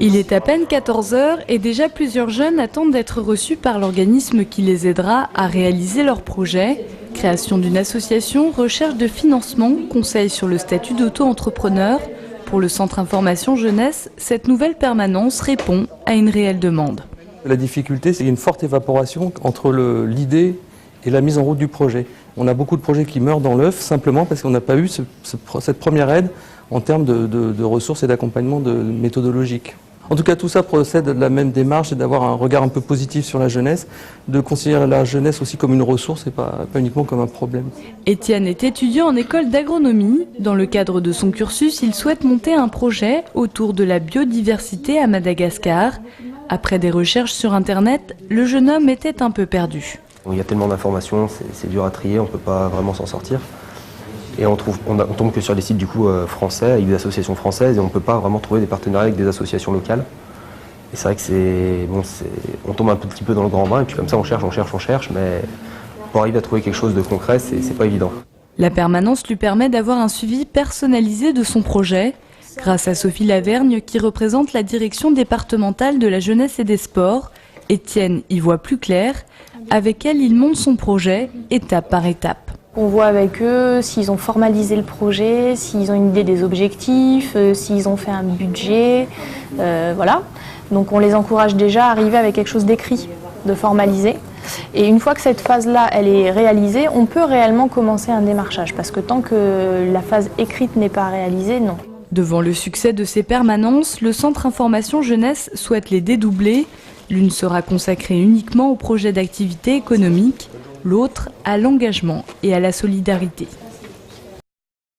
Il est à peine 14 h et déjà plusieurs jeunes attendent d'être reçus par l'organisme qui les aidera à réaliser leur projet. Création d'une association, recherche de financement, conseil sur le statut d'auto-entrepreneur. Pour le Centre Information Jeunesse, cette nouvelle permanence répond à une réelle demande. La difficulté, c'est qu'il y a une forte évaporation entre l'idée et la mise en route du projet. On a beaucoup de projets qui meurent dans l'œuf simplement parce qu'on n'a pas eu cette première aide en termes de ressources et d'accompagnement méthodologique. En tout cas, tout ça procède de la même démarche, c'est d'avoir un regard un peu positif sur la jeunesse, de considérer la jeunesse aussi comme une ressource et pas uniquement comme un problème. Étienne est étudiant en école d'agronomie. Dans le cadre de son cursus, il souhaite monter un projet autour de la biodiversité à Madagascar. Après des recherches sur Internet, le jeune homme était un peu perdu. Il y a tellement d'informations, c'est dur à trier, on ne peut pas vraiment s'en sortir. Et on tombe que sur des sites du coup français, avec des associations françaises, et on ne peut pas vraiment trouver des partenariats avec des associations locales. Et c'est vrai que on tombe un petit peu dans le grand bain, et puis comme ça on cherche, mais pour arriver à trouver quelque chose de concret, c'est pas évident. La permanence lui permet d'avoir un suivi personnalisé de son projet, grâce à Sophie Lavergne qui représente la direction départementale de la jeunesse et des sports. Étienne y voit plus clair. Avec elle, il monte son projet étape par étape. On voit avec eux s'ils ont formalisé le projet, s'ils ont une idée des objectifs, s'ils ont fait un budget, voilà. Donc on les encourage déjà à arriver avec quelque chose d'écrit, de formalisé. Et une fois que cette phase-là, elle est réalisée, on peut réellement commencer un démarchage. Parce que tant que la phase écrite n'est pas réalisée, non. Devant le succès de ces permanences, le Centre Information Jeunesse souhaite les dédoubler. L'une sera consacrée uniquement aux projets d'activité économique, l'autre à l'engagement et à la solidarité.